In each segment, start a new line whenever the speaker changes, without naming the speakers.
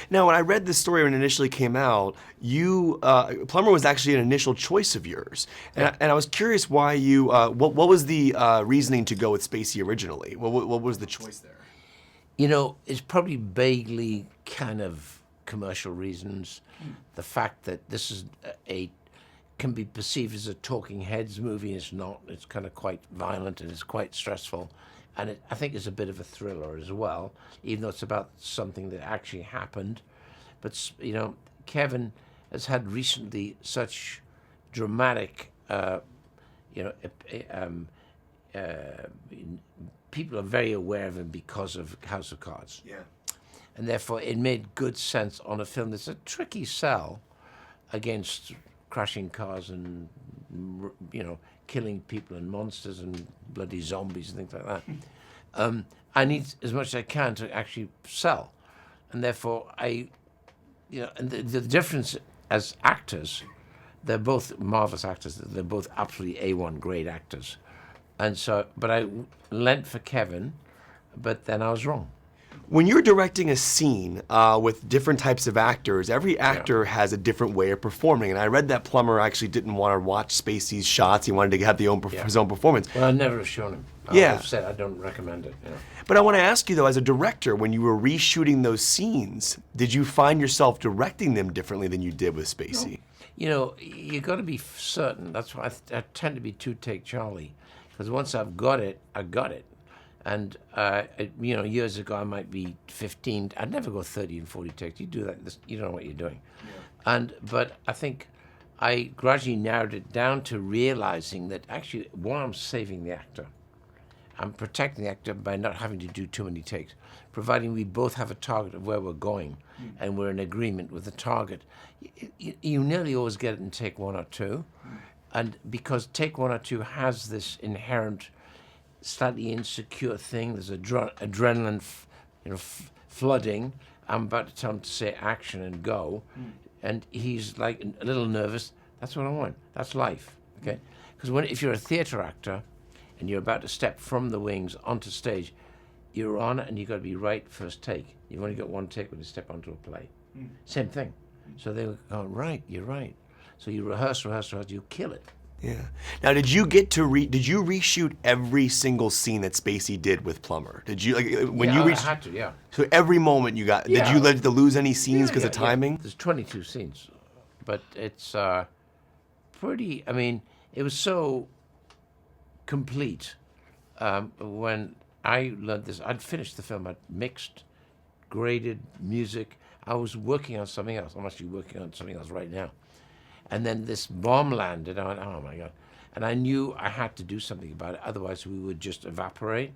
Now, when I read this story when it initially came out, Plummer was actually an initial choice of yours, and I was curious why you. What was the reasoning to go with Spacey originally? What was the choice there?
You know, it's probably vaguely kind of commercial reasons. The fact that this is can be perceived as a talking heads movie. It's not. It's kind of quite violent and it's quite stressful. And I think it's a bit of a thriller as well, even though it's about something that actually happened. But, you know, Kevin has had recently such dramatic, people are very aware of him because of House of Cards.
Yeah.
And therefore it made good sense on a film that's a tricky sell against crashing cars and, you know, killing people and monsters and bloody zombies and things like that. I need as much as I can to actually sell. And therefore and the difference as actors, they're both marvelous actors. They're both absolutely A1 grade actors. And so, but I lent for Kevin, but then I was wrong.
When you're directing a scene with different types of actors, every actor has a different way of performing. And I read that Plummer actually didn't want to watch Spacey's shots. He wanted to have his own performance.
Well, I never have shown him. I've said I don't recommend it. Yeah.
But I want to ask you, though, as a director, when you were reshooting those scenes, did you find yourself directing them differently than you did with Spacey?
No. You know, you got to be certain. That's why I tend to be two-take Charlie. Because once I've got it, I got it. And, you know, years ago I might be 15. I'd never go 30 and 40 takes. You do that, you don't know what you're doing. Yeah. But I think I gradually narrowed it down to realizing that actually, one, I'm saving the actor. I'm protecting the actor by not having to do too many takes, providing we both have a target of where we're going and we're in agreement with the target. You nearly always get it in take one or two. And because take one or two has this inherent, slightly insecure thing, there's adrenaline, flooding. I'm about to tell him to say action and go, and he's like a little nervous. That's what I want. That's life, okay? Because if you're a theater actor, and you're about to step from the wings onto stage, you're on and you've got to be right first take. You've only got one take when you step onto a play. Same thing. So they go, right, you're right. So you rehearse, you kill it.
Yeah. Now, did you reshoot every single scene that Spacey did with Plummer? Did you
I had to, yeah.
So every moment you got, did you lose any scenes because of timing?
Yeah. There's 22 scenes, but it's pretty. I mean, it was so complete when I learned this. I'd finished the film. I'd mixed, graded music. I was working on something else. I'm actually working on something else right now. And then this bomb landed. I went, oh my God. And I knew I had to do something about it. Otherwise, we would just evaporate.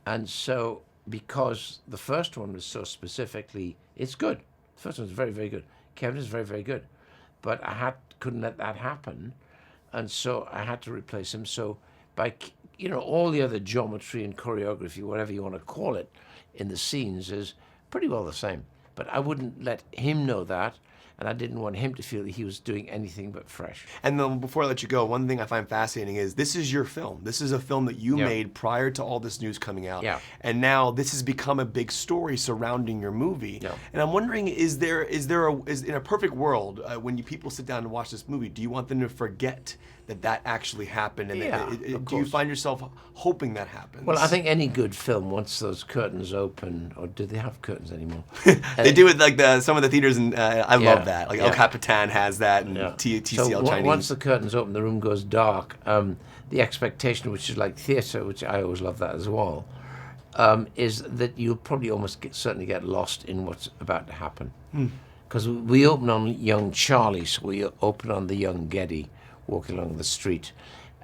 And so, because the first one was so specifically, it's good. The first one was very, very good. Kevin is very, very good. But couldn't let that happen. And so I had to replace him. So by, all the other geometry and choreography, whatever you want to call it, in the scenes is pretty well the same. But I wouldn't let him know that. And I didn't want him to feel that he was doing anything but fresh.
And then before I let you go, one thing I find fascinating is this is your film. This is a film that you made prior to all this news coming out.
Yeah.
And now this has become a big story surrounding your movie.
Yeah.
And I'm wondering, is in a perfect world, when people sit down and watch this movie, do you want them to forget that actually happened? And do you find yourself hoping that happens?
Well, I think any good film, once those curtains open, or do they have curtains anymore?
They do it like some of the theaters, and I love that. Like El Capitan has that, and TCL Chinese.
Once the curtains open, the room goes dark. The expectation, which is like theatre, which I always love that as well, is that you'll probably certainly get lost in what's about to happen. Because we open on young Charlie, so we open on the young Geddy walking along the street,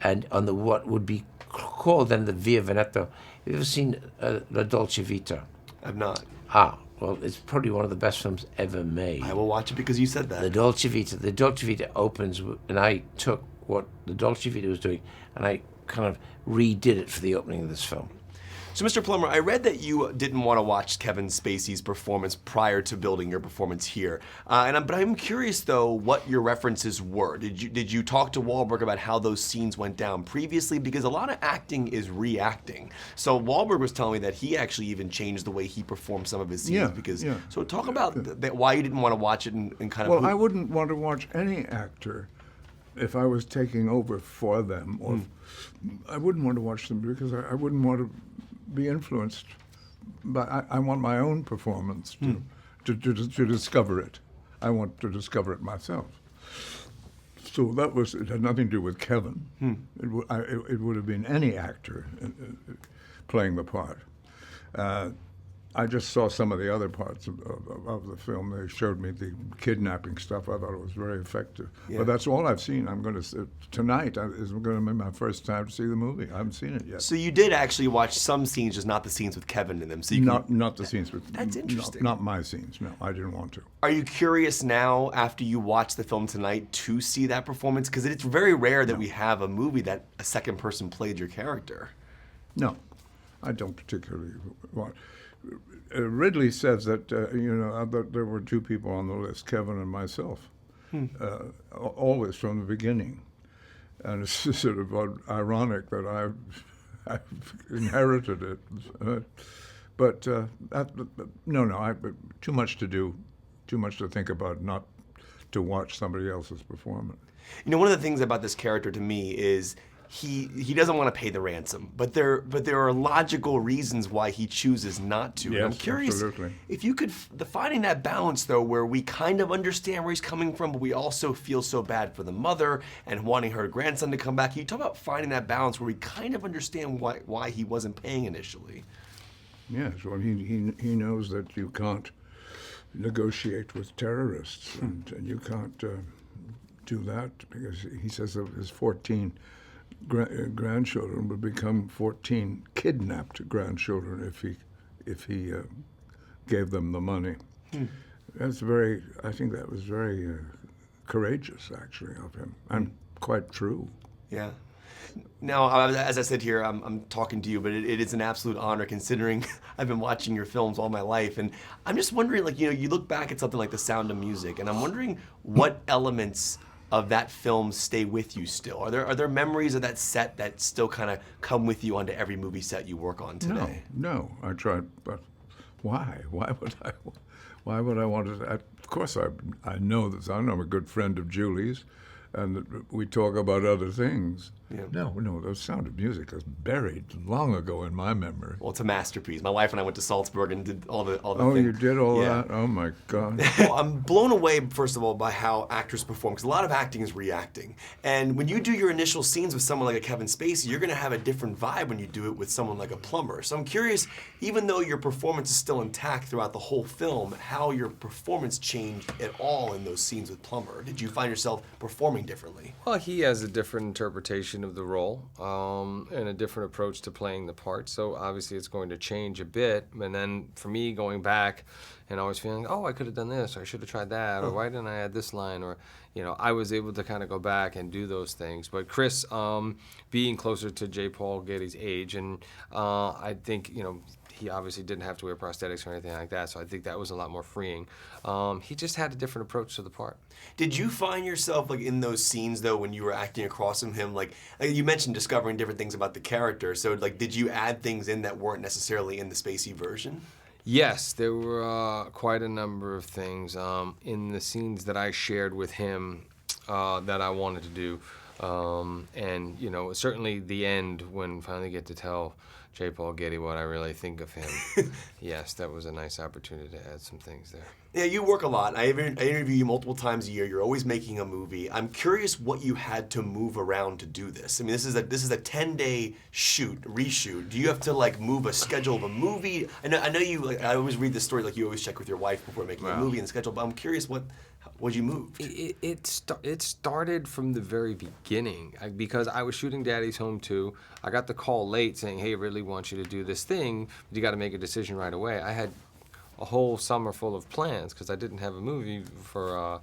and on the what would be called then the Via Veneto. Have you ever seen La Dolce Vita?
I've not.
Well, it's probably one of the best films ever made.
I will watch it because you said that.
The Dolce Vita opens, and I took what the Dolce Vita was doing, and I kind of redid it for the opening of this film.
So, Mr. Plummer, I read that you didn't want to watch Kevin Spacey's performance prior to building your performance here. But I'm curious, though, what your references were. Did you talk to Wahlberg about how those scenes went down previously? Because a lot of acting is reacting. So Wahlberg was telling me that he actually even changed the way he performed some of his scenes. So talk about why you didn't want to watch it and kind of...
Well, I wouldn't want to watch any actor if I was taking over for them, or I wouldn't want to watch them because I wouldn't want to be influenced. But I want my own performance to discover it. I want to discover it myself. So it had nothing to do with Kevin. It would have been any actor playing the part. I just saw some of the other parts of the film. They showed me the kidnapping stuff. I thought it was very effective. Yeah. But that's all I've seen. Tonight is going to be my first time to see the movie. I haven't seen it yet.
So you did actually watch some scenes, just not the scenes with Kevin in them. So
not the scenes with...
That's interesting.
Not my scenes, no. I didn't want to.
Are you curious now, after you watch the film tonight, to see that performance? Because it's very rare that we have a movie that a second person played your character.
No, I don't particularly want... Ridley says that that there were two people on the list, Kevin and myself, always from the beginning, and it's sort of ironic that I've inherited it. Too much to do, too much to think about, not to watch somebody else's performance.
You know, one of the things about this character to me is he doesn't want to pay the ransom, but there are logical reasons why he chooses not to.
Yes,
and I'm curious
absolutely.
If you could finding that balance though, where we kind of understand where he's coming from, but we also feel so bad for the mother and wanting her grandson to come back. Can you talk about finding that balance where we kind of understand why he wasn't paying initially?
Yes, well, he knows that you can't negotiate with terrorists, and you can't do that because he says of his 14 grandchildren would become 14 kidnapped grandchildren if he gave them the money. I think that was very courageous, actually, of him, and quite true.
Yeah. Now, as I said here, I'm talking to you, but it is an absolute honor considering I've been watching your films all my life. And I'm just wondering, you look back at something like The Sound of Music, and I'm wondering what elements of that film stay with you still? Are there memories of that set that still kind of come with you onto every movie set you work on today?
No. I tried, but why? Why would I want to? Of course, I know this. I'm a good friend of Julie's, and we talk about other things. Yeah. No, The Sound of Music is buried long ago in my memory.
Well, it's a masterpiece. My wife and I went to Salzburg and did all the things.
Oh, you did all that? Oh, my God.
Well, I'm blown away, first of all, by how actors perform, because a lot of acting is reacting. And when you do your initial scenes with someone like a Kevin Spacey, you're going to have a different vibe when you do it with someone like a Plummer. So I'm curious, even though your performance is still intact throughout the whole film, how your performance changed at all in those scenes with Plummer. Did you find yourself performing differently?
Well, he has a different interpretation of the role and a different approach to playing the part. So obviously it's going to change a bit. And then for me, going back and always feeling, oh, I could have done this, or I should have tried that, or why didn't I add this line, or I was able to kind of go back and do those things. But Chris, being closer to J. Paul Getty's age, and I think he obviously didn't have to wear prosthetics or anything like that, so I think that was a lot more freeing. He just had a different approach to the part.
Did you find yourself in those scenes though, when you were acting across from him, like you mentioned discovering different things about the character? So did you add things in that weren't necessarily in the Spacey version?
Yes, there were quite a number of things in the scenes that I shared with him that I wanted to do. And certainly the end, when finally get to tell J. Paul Getty what I really think of him. Yes, that was a nice opportunity to add some things there.
Yeah, you work a lot. I interview you multiple times a year. You're always making a movie. I'm curious what you had to move around to do this. I mean, this is a 10-day reshoot. Do you have to move a schedule of a movie? I know you. I always read the story you always check with your wife before making a movie and schedule. But I'm curious what you moved.
It started from the very beginning because I was shooting Daddy's Home 2. I got the call late saying, "Hey, Ridley wants you to do this thing, but you got to make a decision right away." I had a whole summer full of plans because I didn't have a movie for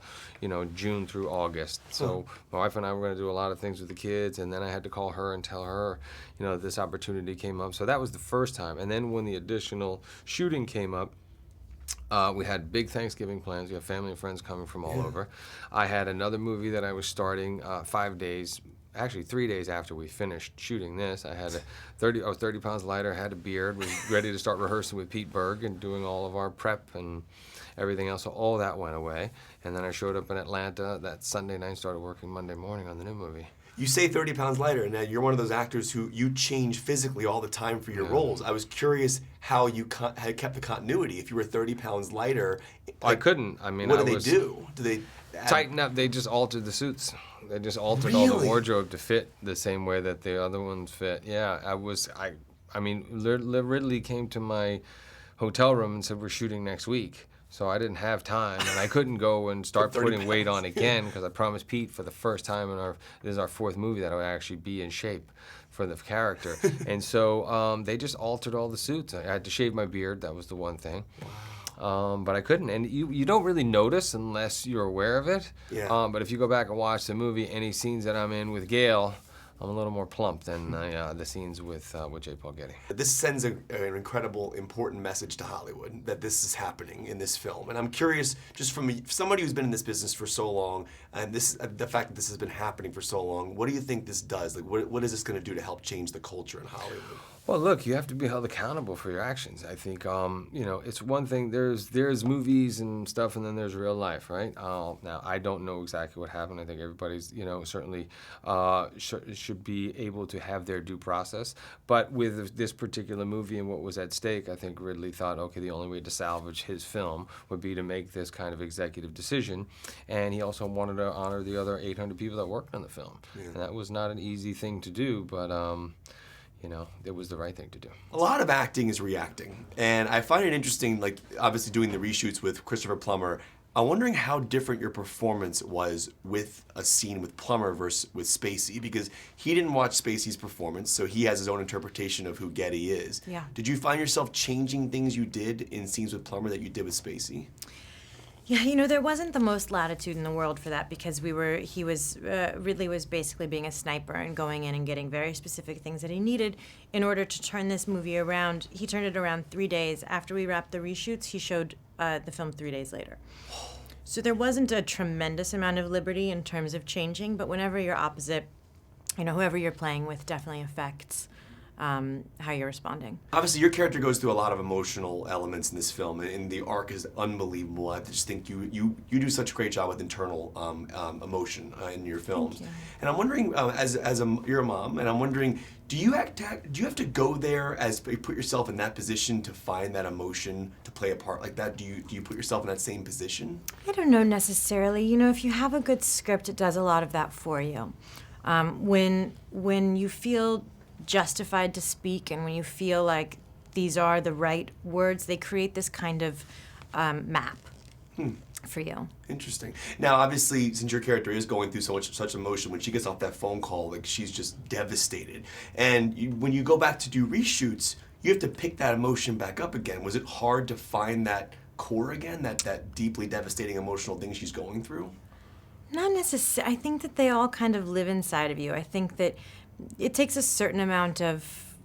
June through August. So my wife and I were going to do a lot of things with the kids, and then I had to call her and tell her, this opportunity came up. So that was the first time. And then when the additional shooting came up, we had big Thanksgiving plans. We had family and friends coming from all over. I had another movie that I was starting 3 days after we finished shooting this. I was 30 pounds lighter, had a beard, was ready to start rehearsing with Pete Berg and doing all of our prep and everything else. So all that went away. And then I showed up in Atlanta that Sunday night, started working Monday morning on the new movie.
You say 30 pounds lighter, and now you're one of those actors who you change physically all the time for your roles. I was curious how you had kept the continuity. If you were 30 pounds lighter,
I couldn't. I mean,
what do they do? Do they
tighten up? They just altered the suits. They just altered all the wardrobe to fit the same way that the other ones fit. Yeah, Ridley came to my hotel room and said, we're shooting next week. So I didn't have time, and I couldn't go and start putting weight on again because I promised Pete for the first time this is our fourth movie that I would actually be in shape for the character. And so they just altered all the suits. I had to shave my beard. That was the one thing. But I couldn't, and you don't really notice unless you're aware of it.
Yeah.
But if you go back and watch the movie, any scenes that I'm in with Gail, I'm a little more plump than the scenes with J. Paul Getty.
This sends an incredible, important message to Hollywood that this is happening in this film. And I'm curious, just from somebody who's been in this business for so long, and the fact that this has been happening for so long, what do you think this does? Like, what is this going to do to help change the culture in Hollywood?
Well, look, you have to be held accountable for your actions. I think, it's one thing. There's movies and stuff, and then there's real life, right? Now, I don't know exactly what happened. I think everybody's, certainly should be able to have their due process. But with this particular movie and what was at stake, I think Ridley thought, okay, the only way to salvage his film would be to make this kind of executive decision. And he also wanted to honor the other 800 people that worked on the film. Yeah. And that was not an easy thing to do, but... it was the right thing to do.
A lot of acting is reacting. And I find it interesting, like, obviously doing the reshoots with Christopher Plummer. I'm wondering how different your performance was with a scene with Plummer versus with Spacey, because he didn't watch Spacey's performance, so he has his own interpretation of who Getty is.
Yeah.
Did you find yourself changing things you did in scenes with Plummer that you did with Spacey?
Yeah, there wasn't the most latitude in the world for that because Ridley was basically being a sniper and going in and getting very specific things that he needed in order to turn this movie around. He turned it around 3 days. After we wrapped the reshoots, he showed the film 3 days later. So there wasn't a tremendous amount of liberty in terms of changing, but whenever you're opposite, whoever you're playing with definitely affects how you're responding.
Obviously, your character goes through a lot of emotional elements in this film, and the arc is unbelievable. I just think you do such a great job with internal emotion in your films.
Thank you.
And I'm wondering, you're a mom, and I'm wondering, do you have to go there put yourself in that position to find that emotion to play a part like that? Do you put yourself in that same position?
I don't know necessarily. If you have a good script, it does a lot of that for you. When you feel justified to speak and when you feel like these are the right words, they create this kind of map for you.
Interesting. Now, obviously, since your character is going through such emotion, when she gets off that phone call, like, she's just devastated. And when you go back to do reshoots, you have to pick that emotion back up again. Was it hard to find that core again, that deeply devastating emotional thing she's going through?
Not necessarily. I think that they all kind of live inside of you. I think that it takes a certain amount of,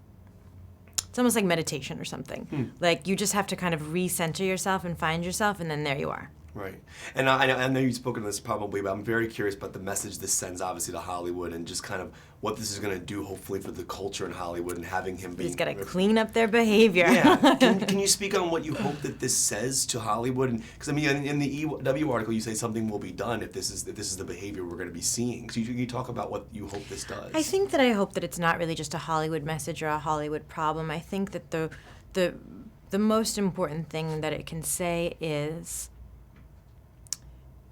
it's almost like meditation or something. Like, you just have to kind of recenter yourself and find yourself, and then there you are.
Right. And I know you've spoken to this probably, but I'm very curious about the message this sends, obviously, to Hollywood and just kind of what this is going to do, hopefully, for the culture in Hollywood and having him being...
He's got to clean up their behavior.
Yeah. Can you speak on what you hope that this says to Hollywood? Because, I mean, in the EW article, you say something will be done if this is the behavior we're going to be seeing. So you talk about what you hope this does.
I hope that it's not really just a Hollywood message or a Hollywood problem. I think that the most important thing that it can say is...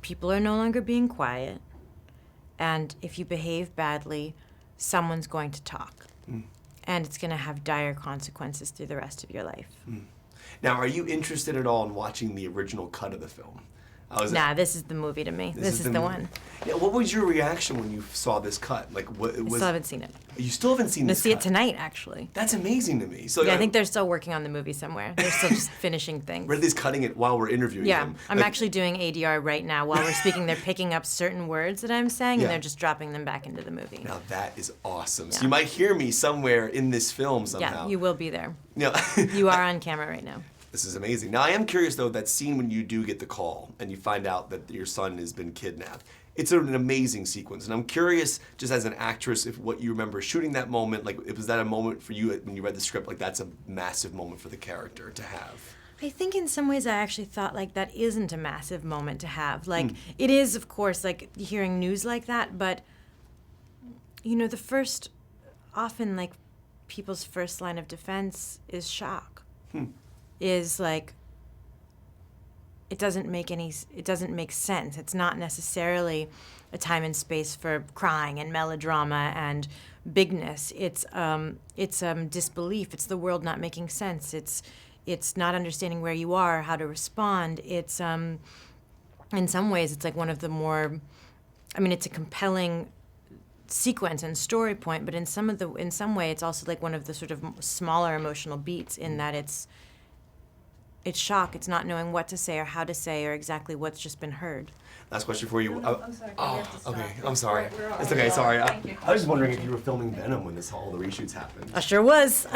people are no longer being quiet, and if you behave badly, someone's going to talk. And it's going to have dire consequences through the rest of your life.
Now, are you interested at all in watching the original cut of the film?
Nah, this is the movie to me. This is the one.
Yeah, what was your reaction when you saw this cut? Like, what
I
was?
still haven't seen it.
You still haven't seen
I'm gonna
this
see it
cut?
tonight, actually.
That's amazing to me. So
Yeah, I think they're still working on the movie somewhere. They're still just finishing things.
Ridley's cutting it while we're interviewing
Yeah,
him.
I'm
Like,
actually doing ADR right now while we're speaking. They're picking up certain words that I'm saying,
Yeah.
and they're just dropping them back into the movie.
Now that is awesome. So
Yeah.
you might hear me somewhere in this film somehow.
Yeah, you will be there.
Yeah.
You are on camera right now.
This is amazing. Now I am curious though, that scene when you do get the call and you find out that your son has been kidnapped. It's an amazing sequence, and I'm curious, just as an actress, if what you remember shooting that moment, like, was that a moment for you when you read the script, like that's a massive moment for the character to have?
I think in some ways I actually thought like that isn't a massive moment to have. Like it is, of course, like hearing news like that, but you know, often like people's first line of defense is shock. Is like it doesn't make sense. It's not necessarily a time and space for crying and melodrama and bigness. It's disbelief. It's the world not making sense. It's not understanding where you are, how to respond. It's in some ways it's like one of the more, I mean, it's a compelling sequence and story point, but in some way it's also like one of the sort of smaller emotional beats in that it's shock. It's not knowing what to say or how to say or exactly what's just been heard.
Last question for you.
I'm sorry. we have to stop.
Okay. I'm sorry.
We're all-
It's okay. Sorry.
Thank you.
I was just wondering if you were filming Venom when all the reshoots happened.
I sure was.